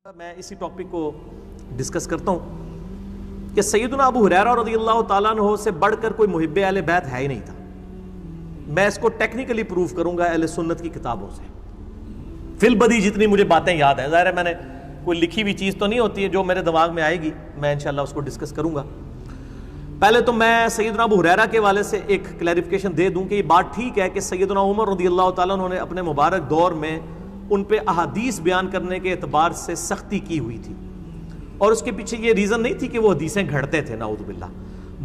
میں اسی ٹاپک کو ڈسکس کرتا ہوں کہ سیدنا ابو ہریرہ رضی اللہ تعالیٰ عنہ سے بڑھ کر کوئی محب اہل بیت ہے ہی نہیں تھا. میں اس کو ٹیکنیکلی پروف کروں گا اہل سنت کی کتابوں سے. فی البدی جتنی مجھے باتیں یاد ہیں، ظاہر ہے میں نے کوئی لکھی ہوئی چیز تو نہیں ہوتی ہے، جو میرے دماغ میں آئے گی میں انشاءاللہ اس کو ڈسکس کروں گا. پہلے تو میں سیدنا ابو ہریرہ کے والے سے ایک کلیریفیکیشن دے دوں کہ یہ بات ٹھیک ہے کہ سیدنا عمر رضی اللہ تعالیٰ عنہ نے اپنے مبارک دور میں ان پہ احادیث بیان کرنے کے اعتبار سے سختی کی ہوئی تھی، اور اس کے پیچھے یہ ریزن نہیں تھی کہ وہ حدیثیں گھڑتے تھے نعوذ باللہ،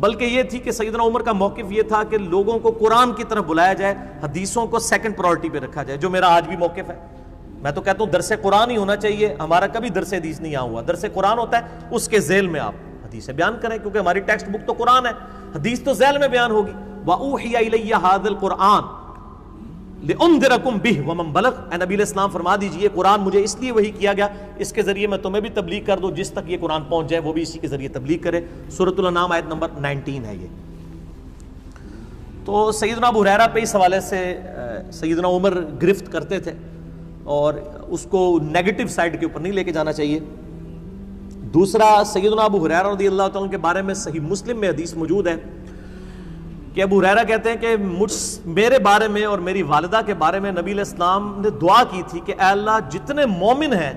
بلکہ یہ تھی کہ سیدنا عمر کا موقف یہ تھا کہ لوگوں کو قرآن کی طرف بلایا جائے، حدیثوں کو سیکنڈ پرائورٹی پہ رکھا جائے، جو میرا آج بھی موقف ہے. میں تو کہتا ہوں درس قرآن ہی ہونا چاہیے، ہمارا کبھی درس حدیث نہیں ہوا. درس قرآن ہوتا ہے، اس کے ذیل میں آپ حدیثیں بیان کریں، کیونکہ ہماری ٹیکسٹ بک تو قرآن ہے، حدیث تو ذیل میں بیان ہوگی. وَأُوحِيَ إِلَيَّ هَذَا الْقُرْآنُ لِأُنذِرَكُمْ بِهِ وَمَنْ بَلَغَ. اے نبی علیہ السلام فرما دیجئے قرآن مجھے اس لیے وحی کیا گیا، اس کے ذریعے میں تمہیں بھی تبلیغ کر دوں، جس تک یہ قرآن پہنچ جائے وہ بھی اسی کے ذریعے تبلیغ کرے. سورۃ الانعام آیت نمبر 19 ہے یہ. تو سیدنا ابو ہریرہ پہ اس حوالے سے سیدنا عمر گرفت کرتے تھے، اور اس کو نیگیٹو سائڈ کے اوپر نہیں لے کے جانا چاہیے. دوسرا، سیدنا ابو ہریرہ رضی اللہ تعالیٰ کے بارے میں صحیح مسلم میں حدیث موجود ہے کہ ابو ہریرہ کہتے ہیں کہ میرے بارے میں اور میری والدہ کے بارے میں نبی علیہ السلام نے دعا کی تھی کہ اے اللہ جتنے مومن ہیں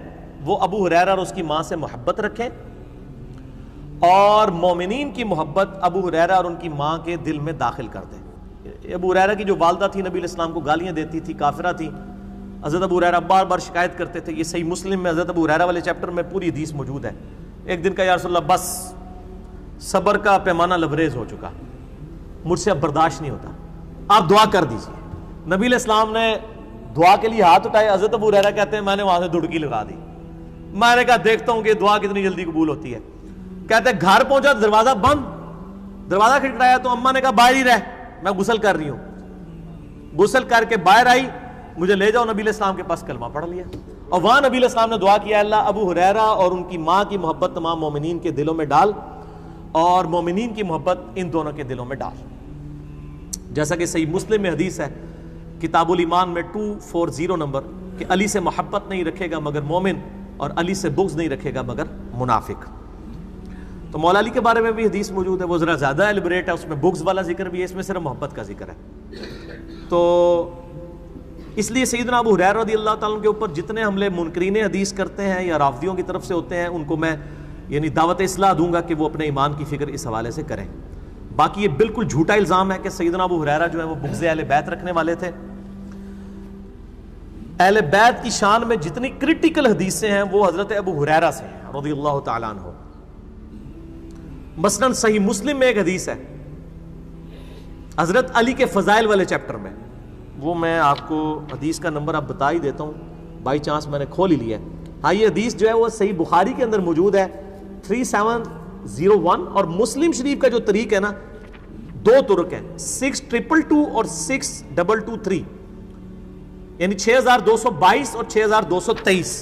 وہ ابو ہریرہ اور اس کی ماں سے محبت رکھیں، اور مومنین کی محبت ابو ہریرہ اور ان کی ماں کے دل میں داخل کر دیں. ابو ہریرہ کی جو والدہ تھی نبی علیہ السلام کو گالیاں دیتی تھی، کافرہ تھی. حضرت ابو ہریرہ بار بار شکایت کرتے تھے. یہ صحیح مسلم میں حضرت ابو ہریرہ والے چیپٹر میں پوری حدیث موجود ہے. ایک دن کا یا رسول اللہ بس صبر کا پیمانہ لبریز ہو چکا، مجھ سے اب برداشت نہیں ہوتا، آپ دعا کر دیجیے. نبی علیہ السلام نے دعا کے لیے ہاتھ اٹھائے. حضرت ابو ہریرہ کہتے ہیں میں نے وہاں سے دڑکی لگا دی. میں نے کہا دیکھتا ہوں کہ دعا کتنی جلدی قبول ہوتی ہے. کہتے ہیں گھر پہنچا دروازہ بند، دروازہ کھٹکھٹایا تو اماں نے کہا باہر ہی رہ، میں غسل کر رہی ہوں. غسل کر کے باہر آئی، مجھے لے جاؤ نبی علیہ السلام کے پاس، کلمہ پڑھ لیا. اور وہاں نبی علیہ السلام نے دعا کیا اللہ ابو ہریرہ اور ان کی ماں کی محبت تمام مومنین کے دلوں میں ڈال، اور مومنین کی محبت ان دونوں کے دلوں میں ڈال. جیسا کہ صحیح مسلم میں حدیث ہے کتاب الایمان میں 240 نمبر کہ علی سے محبت نہیں رکھے گا مگر مومن، اور علی سے بغض نہیں رکھے گا مگر منافق. تو مولا علی کے بارے میں بھی حدیث موجود ہے، وہ ذرا زیادہ ایلیبریٹ ہے، اس میں بغض والا ذکر بھی ہے، اس میں صرف محبت کا ذکر ہے. تو اس لیے سیدنا ابو ہریرہ رضی اللہ تعالیٰ کے اوپر جتنے حملے منکرین حدیث کرتے ہیں یا رافضیوں کی طرف سے ہوتے ہیں، ان کو میں یعنی دعوت اصلاح دوں گا کہ وہ اپنے ایمان کی فکر اس حوالے سے کریں. باقی یہ بالکل جھوٹا الزام ہے کہ سیدنا ابو ہریرہ جو ہے وہ بغض اہل بیت رکھنے والے تھے. اہل بیت کی شان میں جتنی کرٹیکل حدیثیں ہیں وہ حضرت ابو ہریرہ سے ہیں رضی اللہ تعالیٰ عنہ. مثلا صحیح مسلم میں ایک حدیث ہے حضرت علی کے فضائل والے چیپٹر میں، وہ میں آپ کو حدیث کا نمبر اب بتا ہی دیتا ہوں، بائی چانس میں نے کھول ہی لیا ہے. ہاں یہ حدیث جو ہے وہ صحیح بخاری کے اندر موجود ہے 3701، اور مسلم شریف کا جو طریق ہے نا، دو طرق ہیں 6222 اور 6223، یعنی 6222 اور 6223.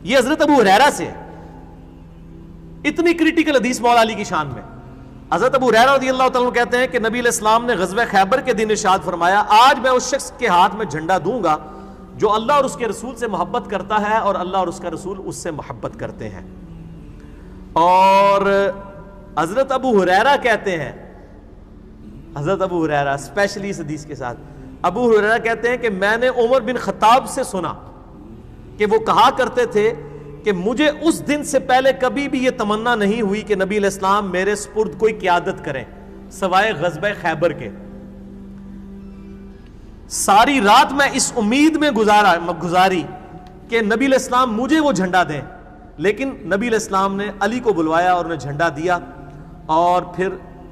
یہ حضرت ابو ہریرہ سے ہے. اتنی کریٹیکل حدیث مولا علی کی شان میں. حضرت ابو ہریرہ رضی اللہ تعالیٰ کہتے ہیں کہ نبی علیہ السلام نے غزوہ خیبر کے دن ارشاد فرمایا آج میں اس شخص کے ہاتھ میں جھنڈا دوں گا جو اللہ اور اس کے رسول سے محبت کرتا ہے اور اللہ اور اس کا رسول اس سے محبت کرتے ہیں. اور حضرت ابو ہریرہ کہتے ہیں، حضرت ابو ہریرہ اسپیشلی اس حدیث کے ساتھ، ابو ہریرہ کہتے ہیں کہ میں نے عمر بن خطاب سے سنا کہ وہ کہا کرتے تھے کہ مجھے اس دن سے پہلے کبھی بھی یہ تمنا نہیں ہوئی کہ نبی علیہ السلام میرے سپرد کوئی قیادت کریں سوائے غزوہ خیبر کے. ساری رات میں اس امید میں گزاری کہ نبی علیہ السلام مجھے وہ جھنڈا دیں، لیکن نبی علیہ السلام نے علی کو بلوایا اور انہیں جھنڈا دیا اور پھر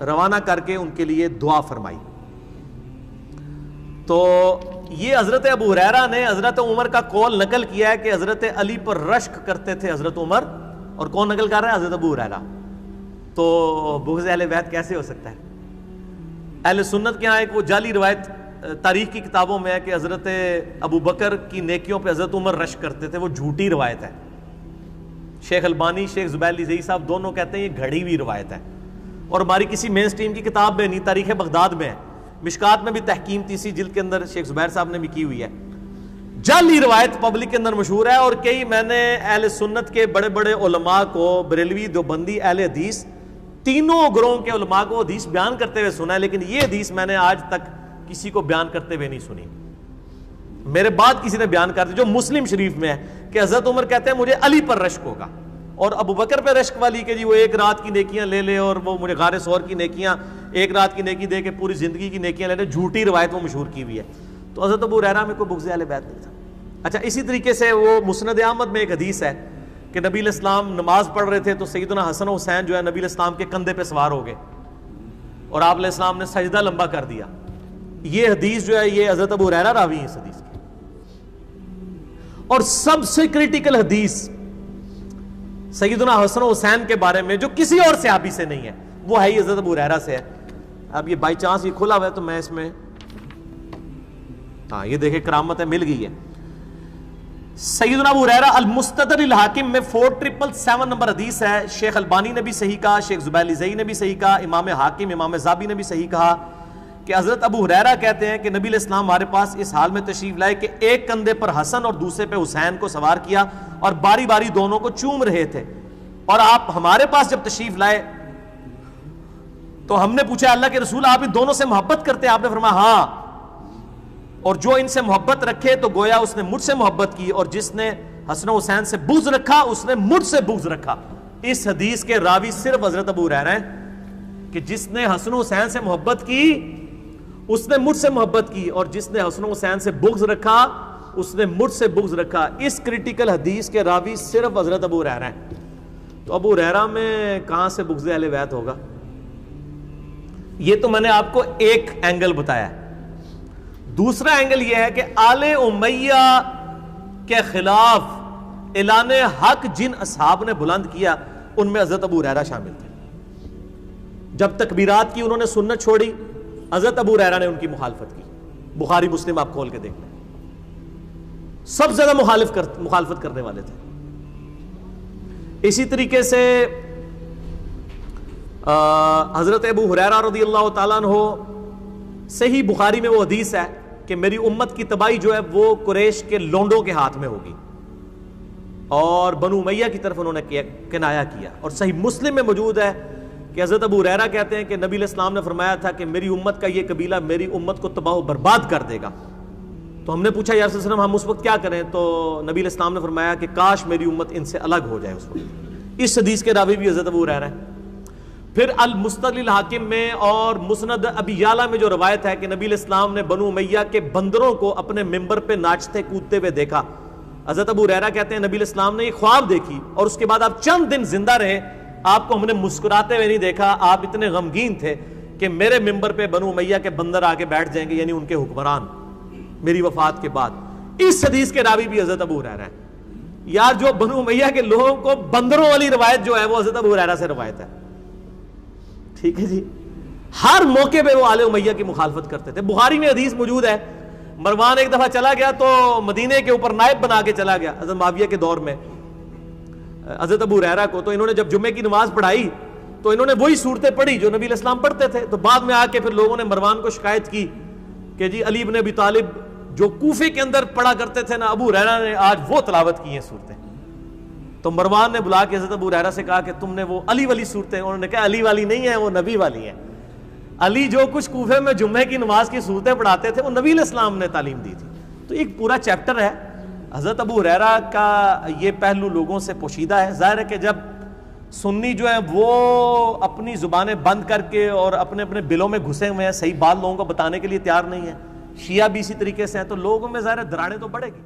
روانہ کر کے ان کے لیے دعا فرمائی. تو یہ حضرت ابو ہریرہ نے حضرت عمر کا قول نقل کیا ہے کہ حضرت علی پر رشک کرتے تھے حضرت عمر، اور کون نقل کر رہا ہے؟ حضرت ابو ہریرہ. تو بغض اہل بیت کیسے ہو سکتا ہے؟ اہل سنت کے یہاں ایک وہ جعلی روایت تاریخ کی کتابوں میں ہے کہ حضرت ابو بکر کی نیکیوں پہ حضرت عمر رشک کرتے تھے. وہ جھوٹی روایت ہے. شیخ البانی، شیخ زبیر علی زئی صاحب دونوں کہتے ہیں یہ گھڑی ہوئی روایت ہے، اور ہماری کسی مین سٹریم کی کتاب میں نہیں، تاریخ بغداد میں ہے. مشکات میں بھی تحکیم تیسری جلد کے اندر شیخ زبیر صاحب نے بھی کی ہوئی ہے جعلی روایت پبلک کے اندر مشہور ہے، اور کئی میں نے اہل سنت کے بڑے بڑے علماء کو، بریلوی، دیوبندی، اہل حدیث، تینوں گروہوں کے علماء کو حدیث بیان کرتے ہوئے سنا ہے، لیکن یہ حدیث میں نے آج تک کسی کو بیان کرتے ہوئے نہیں سنی. میرے بعد کسی نے بیان کر دی جو مسلم شریف میں ہے کہ حضرت عمر کہتے ہیں مجھے علی پر رشک ہوگا، اور ابو بکر پہ رشک والی کہ جی وہ ایک رات کی نیکیاں لے لے اور وہ مجھے غار ثور کی نیکیاں، ایک رات کی نیکی دے کے پوری زندگی کی نیکیاں لے لے، جھوٹی روایت وہ مشہور کی ہوئی ہے. تو حضرت ابو ہریرہ میں کوئی بغض اہل بیت نہیں تھا. اچھا، اسی طریقے سے وہ مسند احمد میں ایک حدیث ہے کہ نبی علیہ السلام نماز پڑھ رہے تھے تو سیدنا حسن و حسین جو ہے نبی علیہ السلام کے کندھے پہ سوار ہو گئے اور آپ علیہ السلام نے سجدہ لمبا کر دیا. یہ حدیث جو ہے یہ حضرت ابو ہریرہ راوی ہیں اس حدیث کی. اور سب سے کریٹیکل حدیث سیدنا حسن و حسین کے بارے میں جو کسی اور صحابی سے نہیں ہے، وہ ہے ہی حضرت ابو ہریرہ سے ہے. اب یہ بائی چانس یہ کھلا ہوا ہے تو میں اس میں، ہاں یہ دیکھیں کرامت ہے، مل گئی ہے. سیدنا ابو ہریرہ المستدرک الحاکم میں 4777 نمبر حدیث ہے. شیخ البانی نے بھی صحیح کہا، شیخ زبیر زئی نے بھی صحیح کہا، امام حاکم، امام زابی نے بھی صحیح کہا کہ حضرت ابو ہریرہ کہتے ہیں کہ نبی علیہ السلام ہمارے پاس اس حال میں تشریف لائے کہ ایک کندھے پر حسن اور دوسرے پہ حسین کو سوار کیا اور باری باری دونوں کو چوم رہے تھے. اور آپ ہمارے پاس جب تشریف لائے تو ہم نے پوچھا اللہ کے رسول آپ ان دونوں سے محبت کرتے ہیں؟ آپ نے فرمایا ہاں، اور جو ان سے محبت رکھے تو گویا اس نے مجھ سے محبت کی، اور جس نے حسن و حسین سے بغض رکھا اس نے مجھ سے بغض رکھا. اس حدیث کے راوی صرف حضرت ابو ہریرہ ہیں کہ جس نے حسن و حسین سے محبت کی اس نے مجھ سے محبت کی، اور جس نے حسن و حسین سے بغض رکھا اس نے مجھ سے بغض رکھا. اس کریٹیکل حدیث کے راوی صرف حضرت ابو ہریرہ ہیں. تو ابو ہریرہ میں کہاں سے بغض اہل بیت ہوگا؟ یہ تو میں نے آپ کو ایک اینگل بتایا ہے. دوسرا اینگل یہ ہے کہ آل امیہ کے خلاف اعلان حق جن اصحاب نے بلند کیا ان میں حضرت ابو ہریرہ شامل تھے. جب تکبیرات کی انہوں نے سنت چھوڑی، حضرت ابو ہریرہ نے ان کی مخالفت کی. بخاری مسلم آپ کھول کے دیکھ لیں، سب سے زیادہ مخالفت کرنے والے تھے. اسی طریقے سے حضرت ابو ہریرہ رضی اللہ تعالیٰ عنہ، صحیح بخاری میں وہ حدیث ہے کہ میری امت کی تباہی جو ہے وہ قریش کے لونڈوں کے ہاتھ میں ہوگی، اور بنو امیہ کی طرف انہوں نے کنایا کیا. اور صحیح مسلم میں موجود ہے کہ حضرت ابو ہریرہ کہتے ہیں کہ نبی علیہ السلام نے فرمایا تھا کہ میری امت کا یہ قبیلہ میری امت کو تباہ و برباد کر دے گا. تو ہم نے پوچھا یا رسول اللہ علیہ وسلم ہم اس وقت کیا کریں؟ تو نبی علیہ السلام نے فرمایا کہ کاش میری امت ان سے الگ ہو جائے اس وقت. اس حدیث کے راوی بھی حضرت ابو ہریرہ ہے. پھر المستدرک الحاکم میں اور مسند ابی یعلا میں جو روایت ہے کہ نبی علیہ السلام نے بنو امیہ کے بندروں کو اپنے ممبر پہ ناچتے کودتے ہوئے دیکھا. حضرت ابو ہریرہ کہتے ہیں نبی علیہ السلام نے یہ خواب دیکھی اور اس کے بعد آپ چند دن زندہ رہے، آپ کو ہم نے مسکراتے ہوئے نہیں دیکھا. آپ اتنے غمگین تھے کہ میرے ممبر پہ بنو امیہ کے بندر آ کے بیٹھ جائیں گے، یعنی ان کے حکمران، میری وفات کے بعد. اس حدیث کے راوی بھی حضرت ابو ہریرہ ہیں. یار جو بنو امیہ کے لوگوں کو بندروں والی روایت جو ہے وہ حضرت ابو ہریرہ سے روایت ہے. ٹھیک ہے جی، ہر موقع پہ وہ آل امیہ کی مخالفت کرتے تھے. بخاری میں حدیث موجود ہے، مروان ایک دفعہ چلا گیا تو مدینے کے اوپر نائب بنا کے چلا گیا حضرت معاویہ کے دور میں حضرت ابو ہریرہ کو. تو انہوں نے جب جمعے کی نماز پڑھائی تو انہوں نے وہی صورتیں پڑھی جو نبی علیہ السلام پڑھتے تھے. تو بعد میں آ کے پھر لوگوں نے مروان کو شکایت کی کہ جی علی بن ابی طالب جو کوفے کے اندر پڑھا کرتے تھے نا، ابو ہریرہ نے آج وہ تلاوت کی ہیں صورتیں. تو مروان نے بلا کے حضرت ابو ہریرہ سے کہا کہ تم نے وہ علی والی صورتیں، انہوں نے کہا علی والی نہیں ہے، وہ نبی والی ہیں. علی جو کچھ کوفے میں جمعے کی نماز کی صورتیں پڑھاتے تھے وہ نبی علیہ السلام نے تعلیم دی تھی. تو ایک پورا چیپٹر ہے. حضرت ابو ہریرہ کا یہ پہلو لوگوں سے پوشیدہ ہے. ظاہر ہے کہ جب سنی جو ہیں وہ اپنی زبانیں بند کر کے اور اپنے اپنے بلوں میں گھسے ہوئے ہیں، صحیح بات لوگوں کو بتانے کے لیے تیار نہیں ہے. شیعہ بھی اسی طریقے سے ہیں، تو لوگوں میں ظاہر ہے دراڑیں تو بڑھے گی.